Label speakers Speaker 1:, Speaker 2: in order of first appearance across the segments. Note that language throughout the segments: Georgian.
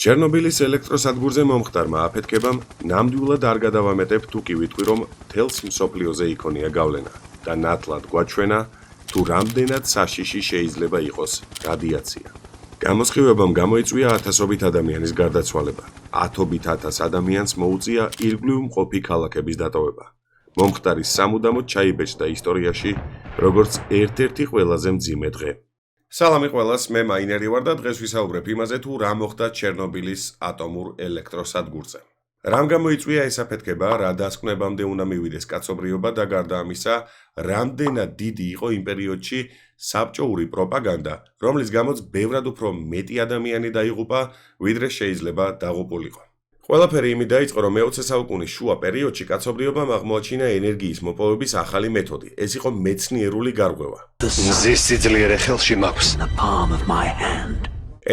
Speaker 1: ჩერნობილის ელექტროსადგურზე მომხდარმა აფეთქებამ ნამდვილად არ გადავამეტებ თუ კი ვიტყვი, რომ მთელს მსოფლიოზე იქონია გავლენა და ნათლად გვაჩვენა, თუ რამდენად საშიში შეიძლება იყოს რადიაცია. გამოსხივებამ გამოიწვია ათასობით ადამიანის გარდაცვალება. 10,000 ადამიანს მოუწია ირგვლივ მყოფი ქალაქების დატოვება. მომხდარის სამუდამოდ ჩაიბეჭდა ისტორიაში, როგორც ერთ-ერთი ყველაზე მძიმე დღე. სალამი ყველას, მე მაინერი ვარ და დღეს ვისაუბრებ იმაზე, თუ რა მოხდა ჩერნობილის ატომურ ელექტროსადგურზე. რამ გამოიწვია ეს აფეთქება, რა დასკვნებამდე უნდა მივიდეს კაცობრიობა და გარდა ამისა, რამდენად დიდი იყო იმ პერიოდში საბჭოური პროპაგანდა, რომლის გამოც ბევრად უფრო მეტი ადამიანი დაიღუპა, ვიდრე შეიძლება დაღუპულიყო. ყველაფერი იმით დაიწყო, რომ მე-20 საუკუნის შუა პერიოდში კაცობრიობამ აღმოაჩინა ენერგიის მოპოვების ახალი მეთოდი. ეს იყო მეცნიერული გარღვევა.
Speaker 2: მზის სიძლიერე ხელში მაქვს.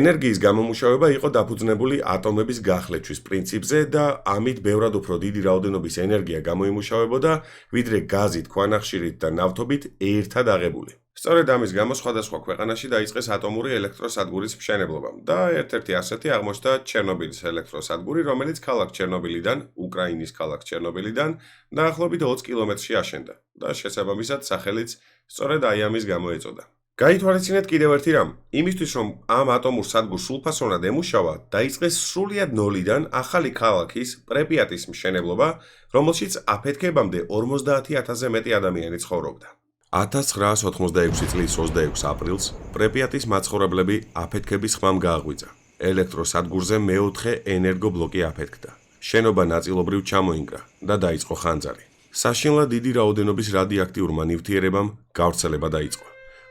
Speaker 1: ენერგიის გამომუშავება იყო დაფუძნებული ატომების გახლეჩვის პრინციპზე და ამით ბევრად უფრო დიდი რაოდენობის ენერგია გამოიმუშავებოდა, ვიდრე გაზით, ქვანახშირით და ნავთობით ერთად აღებული. სწორედ ამის გამო სხვადასხვა ქვეყანაში დაიწყეს ატომური ელექტროსადგურის მშენებლობა და ერთ-ერთი ასეთი აღმოჩნდა ჩერნობილის ელექტროსადგური, რომელიც ქალაქ ჩერნობილიდან, უკრაინის ქალაქ ჩერნობილიდან დაახლოებით 20 კილომეტრში აშენდა და შესაბამისად სახელიც სწორედ აი ამის გამო ეწოდა. გაითვალისწინეთ კიდევ ერთი რამ, იმისთვის რომ ამ ატომურ სადგურს სრულფასოვნად ემუშავა, დაიწყეს სრულიად ნოლიდან ახალი ქალაქის პრეპიატის მშენებლობა, რომელშიც აფეთქებამდე 50,000-ზე მეტი ადამიანი ცხოვრობდა. 1986 წლის 26 აპრილს პრეპიატის მაცხოვრებლები აფეთქების ხმამ გააღვიძა. ელექტროსადგურზე მეოთხე ენერგობლოკი აფეთქდა. შენობა ნაწილობრივ ჩამოინგრა და დაიწყო ხანძარი. საშინლად დიდი რაოდენობის რადიოაქტიურმა ნივთიერებამ გავრცელება დაიწყო.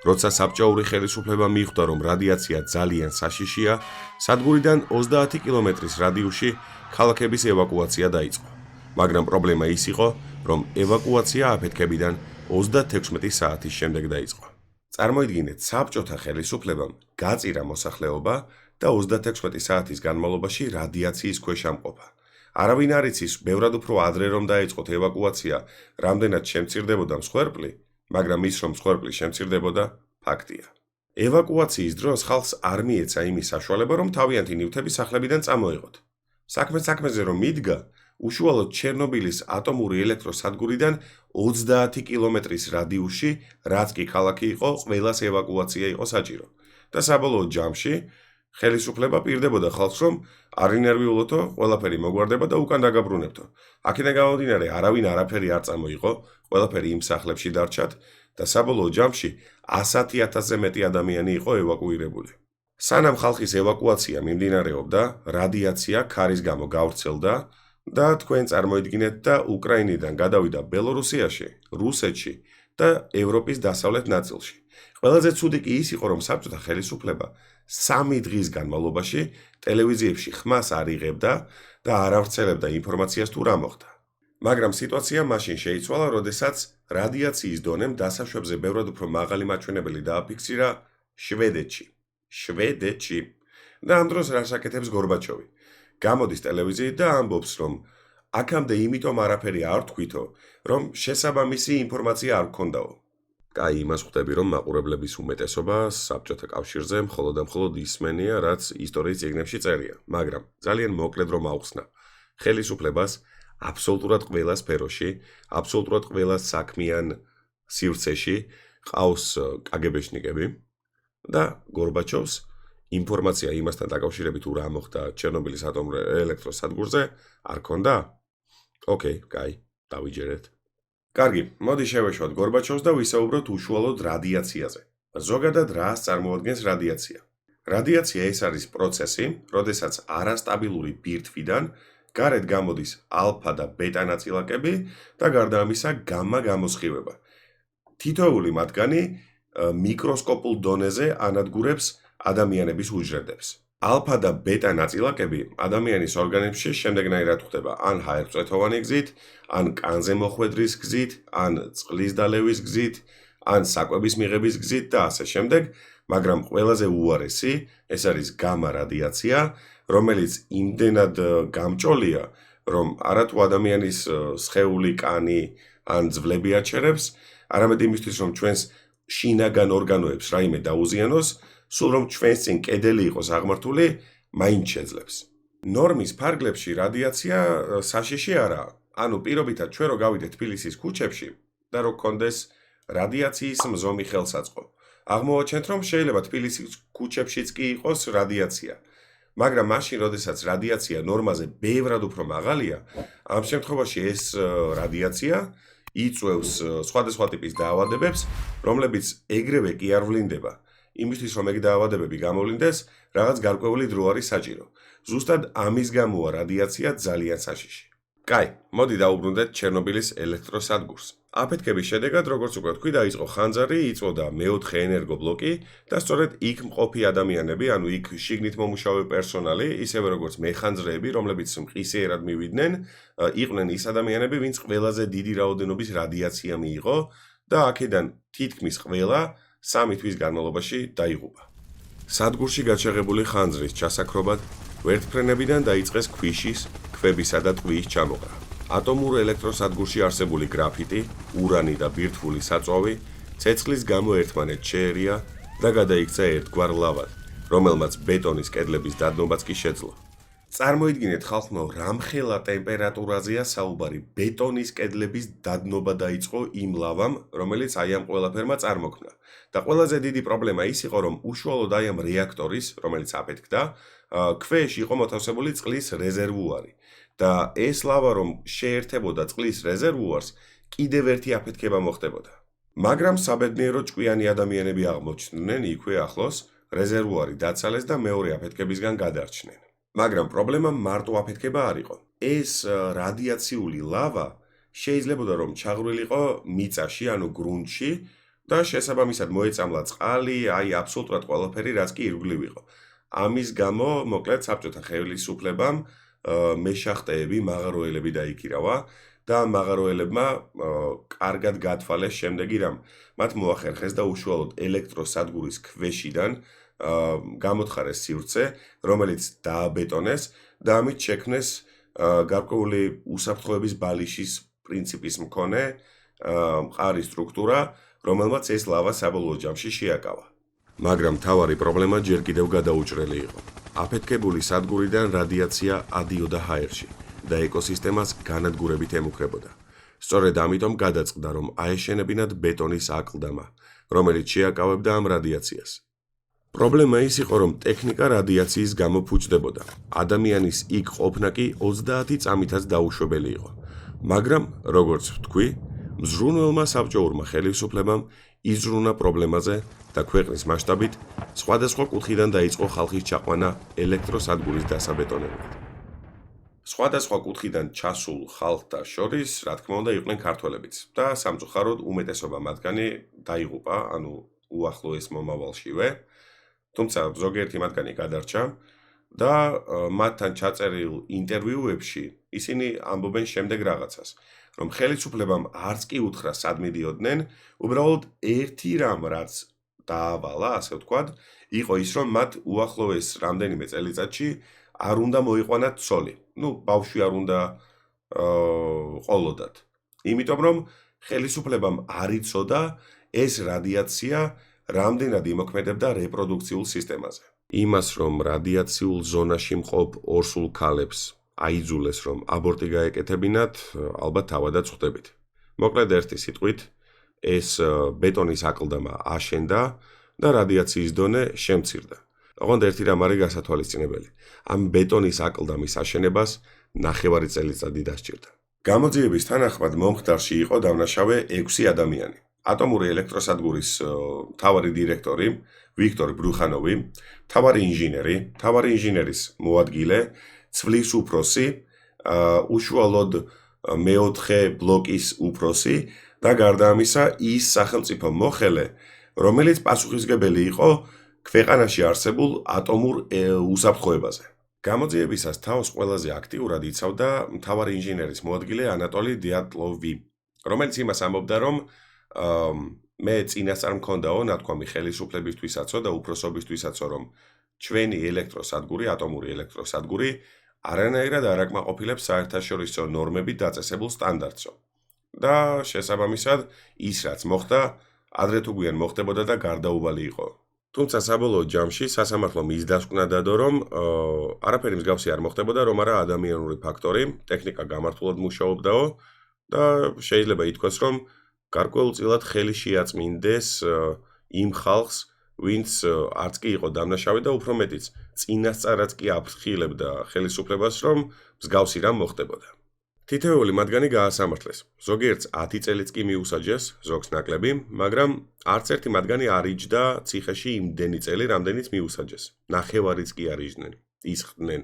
Speaker 1: როცა საბჭოური ხელისუფლება მიხვდა, რომ რადიაცია ძალიან საშიშია, სადგურიდან 30 კილომეტრის რადიუსში ქალაქების ევაკუაცია დაიწყო. მაგრამ პრობლემა ის იყო, რომ ევაკუაცია აფეთქებიდან 36 საათის შემდეგ დაიწყო. წარმოიდგინეთ, საბჭოთა ხელისუფლებამ გაწირა მოსახლეობა და 36 საათის განმავლობაში რადიაციის ქვეშ ამყოფა. არავინ არ იცის, ბევრად უფრო ადრე რომ დაეწყოთ ევაკუაცია, რამდენად შემცირდებოდა მსხვერპლი, მაგრამ ის რომ მსხვერპლი შემცირდებოდა, ფაქტია. ევაკუაციის დროს ხალხს არ მიეცა იმის საშუალება, რომ თავიანთი ნივთები სახლებიდან წამოეღოთ. საქმეზე რომ მიდგა, უშუალოდ ჩერნობილის ატომური ელექტროსადგურიდან 30 კილომეტრის რადიუსში, რაც კი ქალაქი იყო, ყველას ევაკუაცია იყო საჭირო. და საბოლოო ჯამში ხელისუფლება პირდებოდა ხალხს, რომ არ ინერვიულოთო, ყველაფერი მოგვარდება და უკან დაგაბრუნებთო. აქედან გამომდინარე, არავინ არაფერი არ წამოიღო, ყველაფერი იმ სახლებში დარჩათ და საბოლოო ჯამში 100,000-ზე მეტი ადამიანი იყო ევაკუირებული. სანამ ხალხის ევაკუაცია მიმდინარეობდა, რადიაცია ქარის გამო გავრცელდა და თქვენ წარმოიდგინეთ და უკრაინიდან გადავიდა ბელორუსიაში, რუსეთში და ევროპის დასავლეთ ნაწილში. ყველაზე ცუდი კი ის იყო, რომ საბჭოთა ხელისუფლება 3 დღის განმავლობაში ტელევიზიებში ხმას არ იღებდა და არ ავრცელებდა ინფორმაციას თუ რა მოხდა. მაგრამ სიტუაცია მაშინ შეიცვალა, როდესაც რადიაციის დონემ დასაშვებზე ბევრად უფრო მაღალი მაჩვენებელი დააფიქსირა შვედეთში. და ამ დროს რას აკეთებს გორბაჩოვი? გამოდის ტელევიზიით და ამბობს, რომ აქამდე იმითომ არაფერი არ თქვითო, რომ შესაბამისი ინფორმაცია არ გქონდაო. კაი, იმას ხვდები, რომ მაყურებლების უმეტესობა საბჭოთა კავშირზე მხოლოდ და მხოლოდ ისმენია, რაც ისტორიის წიგნებში წერია, მაგრამ ძალიან მოკლედ რომ ავხსნა. ხელისუფლებას აბსოლუტურად ყველა სფეროში, აბსოლუტურად ყველა საქმიან სივრცეში ყავს კგბ-შნიკები და გორბაჩოვს ინფორმაცია იმასთან დაკავშირებით თუ რა მოხდა ჩერნობილის ატომურ ელექტროსადგურზე არ ქონდა? ოკეი, კაი, დავიჯერეთ. კარგი, მოდი შევეშვათ გორბაჩოვს და ვისაუბროთ უშუალოდ რადიაციაზე. ზოგადად რას წარმოადგენს რადიაცია? რადიაცია ეს არის პროცესი, როდესაც არასტაბილური ბირთვიდან გარეთ გამოდის ალფა და ბეტა ნაწილაკები და გარდა ამისა გამა გამოსხივება. თითოეული მათგანი მიკროსკოპულ დონეზე ანადგურებს ადამიანების უჯრედებს. ალფა და ბეტა ნაწილაკები ადამიანის ორგანიზმში შემდეგნაირად ხდება: ან ჰაერწვეთოვანი გზით, ან კანზე მოხვედრის გზით, ან წყლის დალევის გზით, ან საკვების მიღების გზით და ასე შემდეგ, მაგრამ ყველაზე უარესი ეს არის გამა რადიაცია, რომელიც იმდენად გამჭოლია, რომ არათუ ადამიანის სხეული, კანი ან ძვლები აჩერებს, არამედ იმისთვის, რომ ჩვენს შინაგან ორგანოებს რაიმე დაუზიანოს, სულ რომ ჩვენს წინ კედელი იყოს აღმართული, მაინც შეძლებს. ნორმის ფარგლებში რადიაცია საშიში არაა. ანუ პირობითად ჩვენ რო გავიდეთ თბილისის ქუჩებში და რო გქონდეს რადიაციის მზომი ხელსაწყო. აღმოვაჩენთ, რომ შეიძლება თბილისის ქუჩებშიც კი იყოს რადიაცია. მაგრამ მაშინ, როდესაც რადიაცია ნორმაზე ბევრად უფრო მაღალია, ამ შემთხვევაში ეს რადიაცია იწვევს სხვადასხვა ტიპის დაავადებებს, რომლებიც ეგრევე კი არ ვლინდება. იმისთვის, რომ ეგ დაავადებები გამოვლინდეს, რაღაც გარკვეული დრო არის საჭირო. ზუსტად ამის გამოა რადიაცია ძალიან საშიში. კაი, მოდი დაუბრუნდეთ ჩერნობილის ელექტროსადგურს. აფეთქების შედეგად, როგორც უკვე ვთქვი, დაიწყო ხანძარი, იწვოდა მეოთხე ენერგობლოკი და სწორედ იქ მყოფი ადამიანები, ანუ იქ შიგნით მომუშავე პერსონალი, ისევე როგორც მეხანძრეები, რომლებიც მყისიერად მივიდნენ, იყვნენ ის ადამიანები, ვინც ყველაზე დიდი რაოდენობის რადიაცია მიიღო და აქედან თითქმის ყველა 3 თვის განმავლობაში დაიღუპა. სადგურში გაჩაღებული ხანძრის ჩასაქრობად ვერტფრენებიდან დაიწყეს ქვიშის, ქვებისა და ტყვიის ჩამოყრა. ატომურ ელექტროსადგურში არსებული გრაფიტი, ურანი და ბირთვული საწვავი ცეცხლის გამო ერთმანეთს შეერია და გადაიქცა ერთგვარ ლავად, რომელმაც ბეტონის კედლების დადნობაც კი შეძლო. წარმოიდგინეთ ხალხო, რამხელა ტემპერატურაზეა საუბარი. ბეტონის კედლების დადნობა დაიწყო იმ ლავამ, რომელიც აი ამ ყველაფერმა წარმოქმნა. და ყველაზე დიდი პრობლემა ის იყო, რომ უშუალოდ აი ამ რეაქტორის, რომელიც აფეთქდა, ქვეშ იყო მოთავსებული წყლის რეზერვუარი. და ეს ლავა რომ შეერთებოდა წყლის რეზერვუარს, კიდევ ერთი აფეთქება მოხდებოდა. მაგრამ საბედნიეროდ ჭკვიანი ადამიანები აღმოჩნდნენ იქვე ახლოს, რეზერვუარი დაცალეს და მეორე აფეთქებისგან გადარჩნენ. მაგრამ პრობლემა მარტო აფეთქება არ იყო. ეს რადიაციული ლავა შეიძლებოდა რომ ჩაღრილიყო მიწაში, ანუ გრუნტში და შესაბამისად მოეწამლა წყალი, აი აბსოლუტურად ყველაფერი, რაც კი ირგვლივ იყო. ამის გამო, მოკლედ, საბჭოთა ხელისუფლებამ მეშახტეები, მაღაროელები დაიქირავა და მაღაროელებმა კარგად გათვალეს შემდეგი რამ. მათ მოახერხეს და უშუალოდ ელექტროსადგურის ქვეშიდან გამოთხარეს სივრცე, რომელიც დააბეტონეს და ამით შექმნეს გარკვეული უსაფრთხოების ბალიშის პრინციპის მქონე მყარი სტრუქტურა, რომელმაც ეს ლავა საბოლოო ჯამში შეაკავა. მაგრამ მთავარი პრობლემა ჯერ კიდევ გადაუჭრელი იყო. აფეთქებული სადგურიდან რადიაცია ადიოდა ჰაერში და ეკოსისტემას განადგურებით ემუქრებოდა. სწორედ ამიტომ გადაწყდა, რომ აეშენებინათ ბეტონის აკლდამა, რომელიც შეაკავებდა ამ რადიაციას. პრობლემა ის იყო, რომ ტექნიკა რადიაციის გამო ფუჭდებოდა. ადამიანის იქ ყოფნა კი 30 წამითაც დაუშვებელი იყო. მაგრამ, როგორც ვთქვი, მზრუნველმა საბჭოურმა ხელისუფლებამ იზრუნა პრობლემაზე და ქვეყნის მასშტაბით სხვადასხვა კუთხიდან დაიწყო ხალხის ჩაყვანა ელექტროსადგურის დასაბეტონებლად. სხვადასხვა კუთხიდან ჩასულ ხალხთა შორის, რა თქმა უნდა, იყვნენ ქართველებიც და სამწუხაროდ უმეტესობა მათგანი დაიღუპა, ანუ უახლოეს მომავალშივე. თუმცა ზოგიერთი მათგანი გადარჩა და მათთან ჩაწერილ ინტერვიუებში ისინი ამბობენ შემდეგ რაღაცას, რომ ხელისუფლებამ არც კი უთხრა სად მიდიოდნენ, უბრალოდ ერთი რამ რაც დაავალა, ასე ვთქვათ, იყო ის, რომ მათ უახლოეს რამდენიმე წელიწადში არ უნდა მოიყვანათ ცოლი. ბავშვი არ უნდა ყოლოდათ. იმიტომ რომ ხელისუფლებამ არ იცოდა ეს რადიაცია რამდენად იმოქმედებდა რეპროდუქციულ სისტემაზე. იმას, რომ რადიაციულ ზონაში მყოფ ორსულ ქალებს აიძულეს, რომ აბორტი გაეკეთებინათ, ალბათ თავადაც ხვდებით. მოკლედ ერთი სიტყვით, ეს ბეტონის აკლდამა აშენდა და რადიაციის დონე შემცირდა. ოღონდ ერთი რამ არის გასათვალისწინებელი. ამ ბეტონის აკლდამის აშენებას 9 წელიწადი დასჭირდა. გამოძიების თანახმად მომხდარში იყო დამნაშავე 6 ადამიანი. ატომური ელექტროსადგურის მთავარი დირექტორი ვიქტორ ბრუხანოვი, მთავარი ინჟინერი, მთავარი ინჟინერის მოადგილე, ცვლის უფროსი, უშუალოდ მეოთხე ბლოკის უფროსი და გარდა ამისა ის სახელმწიფო მოხელე, რომელიც პასუხისმგებელი იყო ქვეყანაში არსებულ ატომურ უსაფრთხოებაზე. გამოძიებისას თავს ყველაზე აქტიურად იცავდა მთავარი ინჟინერის მოადგილე ანატოლი დიატლოვი, რომელიც იმას ამბობდა, რომ მე წინასწარ მქონდაო ნათქვამი ხელისუფლებისთვისაცო და უფროსობისთვისაცო, რომ ჩვენი ელექტროსადგური, ატომური ელექტროსადგური არანაირად არ აკმაყოფილებს საერთაშორისო ნორმებით დაწესებულ სტანდარტსო. და შესაბამისად, ის რაც მოხდა, ადრე თუ გვიან მოხდებოდა და გარდაუვალი იყო. თუმცა საბოლოო ჯამში სასამართლომ ის დასკვნა დადო, რომ არაფერი მსგავსი არ მოხდებოდა, რომ არა ადამიანური ფაქტორი, ტექნიკა გამართულად მუშაობდაო და შეიძლება ითქვას, რომ გარკვეულწილად ხელი შეაწმინდეს იმ ხალხს, ვინც არც კი იყო დამნაშავე და უფრო მეტიც წინასწარაც კი აფრთხილებდა ხელისუფლებას, რომ მსგავსი რამ მოხდებოდა. თითოეული მათგანი გაასამართლეს. ზოგიერთს 10 წელიც კი მიუსაჯეს, ზოგს ნაკლები, მაგრამ არც ერთი მათგანი არ იჯდა ციხეში იმდენი წელი, რამდენიც მიუსაჯეს. ნახევარიც კი არ იჯდნენ. ისხდნენ.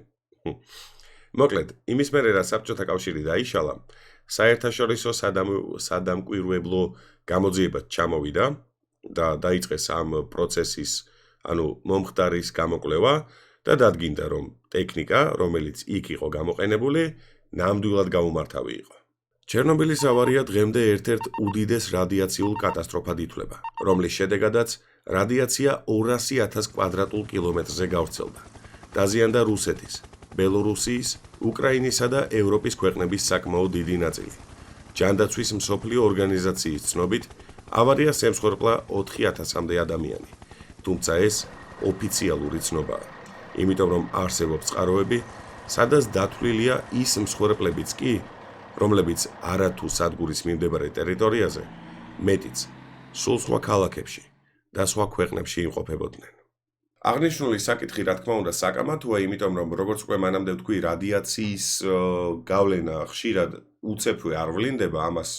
Speaker 1: მოკლედ, იმის მერე რა საბჭოთა კავშირი დაიშალა, საერთაშორისო სადამკვირვებლო გამოძიებაც ჩამოვიდა და დაიწყეს ამ პროცესის, მომხდარის გამოკვლევა და დადგინდა, რომ ტექნიკა, რომელიც იქ იყო გამოყენებული, ნამდვილად გაუმართავი იყო. ჩერნობილის ავარია დღემდე ერთ-ერთ უდიდეს რადიაციულ კატასტროფად ითვლება, რომლის შედეგადაც რადიაცია 200,000 კვადრატულ კილომეტრზე გავრცელდა. დაზიანდა რუსეთის, ბელორუსიის, უკრაინისა და ევროპის ქვეყნების საკმაოდ დიდი ნაწილი. ჯანდაცვის მსოფლიო ორგანიზაციის ცნობით, ავარიას ემსხვერპლა 4,000-მდე ადამიანი, თუმცა ეს ოფიციალური ცნობაა, იმიტომ რომ არსებობს წყაროები, სადაც დათვლილია ის მსხვერპლებიც კი, რომლებიც არათუ სადგურის მიმდებარე ტერიტორიაზე, მეტიც, სულ სხვა ქალაქებში და სხვა ქვეყნებში იმყოფებოდნენ. აღნიშნული საკითხი, რა თქმა უნდა, საკამათოა, იმიტომ რომ როგორც უკვე მანამდე ვთქვი, რადიაციის გავლენა ხშირად უცეფვე არ ვლინდება, ამას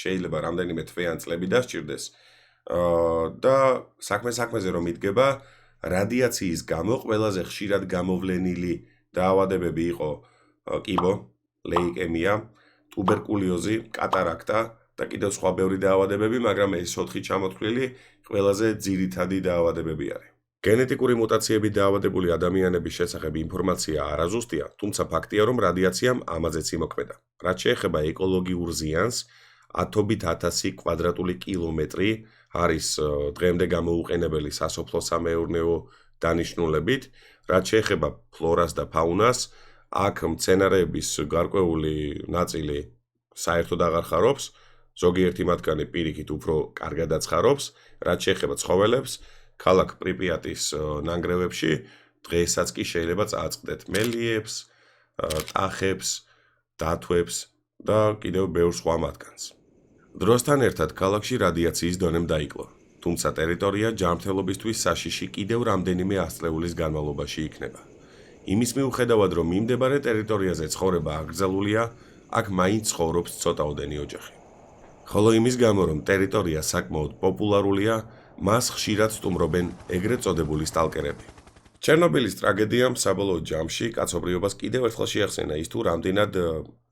Speaker 1: შეიძლება რამდენიმე თვე ან წლები დასჭირდეს და საქმეზე რომ იდგება, რადიაციის გამო ყველაზე ხშირად გამოვლენილი დაავადებები იყო კიბო, ლეიკემია, ტუბერკულოზი, კატარაქტა და კიდევ სხვა ბევრი დაავადებები, მაგრამ ეს 4 ჩამოთვლილი ყველაზე ძირითადი დაავადებები არის. გენეტიკური მუტაციებით დაავადებული ადამიანების შესახებ ინფორმაცია არაზუსტია, თუმცა ფაქტია, რომ რადიაციამ ამაზეც იმოქმედა. რაც შეეხება ეკოლოგიურ ზიანს, 10,000 კვადრატული კილომეტრი არის დღემდე გამოუყენებელი სასოფლო-სამეურნეო დანიშნულებით, რაც შეეხება ფლორას და ფაუნას, აქ მცენარეების გარკვეული ნაწილი საერთოდ აღარ ხარობს, ზოგიერთი მათგანი პირიქით უფრო კარგადაც ხარობს, რაც შეეხება ცხოველებს, ქალაქ პრიპიატის ნანგრევებში დღესაც კი შეიძლება წააწყდეთ მელიებს, ტახებს, დათვებს და კიდევ ბევრ სხვა მათგანს. დროსთან ერთად ქალაქში რადიაციის დონემ დაიკლო, თუმცა ტერიტორია ჯანმრთელობისთვის საშიში კიდევ რამდენიმე ასწლეულის განმავლობაში იქნება. იმის მიუხედავად, რომ მიმდებარე ტერიტორიაზე ცხოვრება აკრძალულია, აქ მაინც ცხოვრობს ცოტაოდენი ოჯახი. ხოლო იმის გამო, რომ ტერიტორია საკმაოდ პოპულარულია, მას ხშირად სტუმრობენ ეგრეთ წოდებული სტალკერები. ჩერნობილის ტრაგედიამ საბოლოო ჯამში კაცობრიობას კიდევ ერთხელ შეახსენა ის თუ რამდენად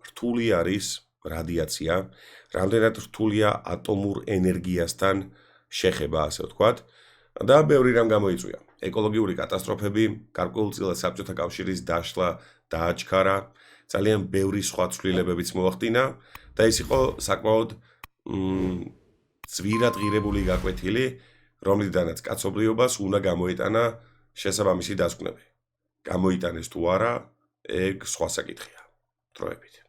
Speaker 1: რთული არის რადიაცია, რამდენად რთულია ატომურ ენერგიასთან შეხება, ასე ვთქვათ, და ბევრი რამ გამოიწვია. ეკოლოგიური კატასტროფები, გარკვეულწილად საბჭოთა კავშირის დაშლა დააჩქარა, ძალიან ბევრი სხვა ცვლილებებიც მოახდინა და ეს იყო საკმაოდ ძვირად ღირებული გაკვეთილი, რომლიდანაც კაცობრიობას უნდა გამოეტანა შესაბამისი დასკვნები. გამოიტანეს თუ არა, ეგ სხვა საკითხია. დროებით.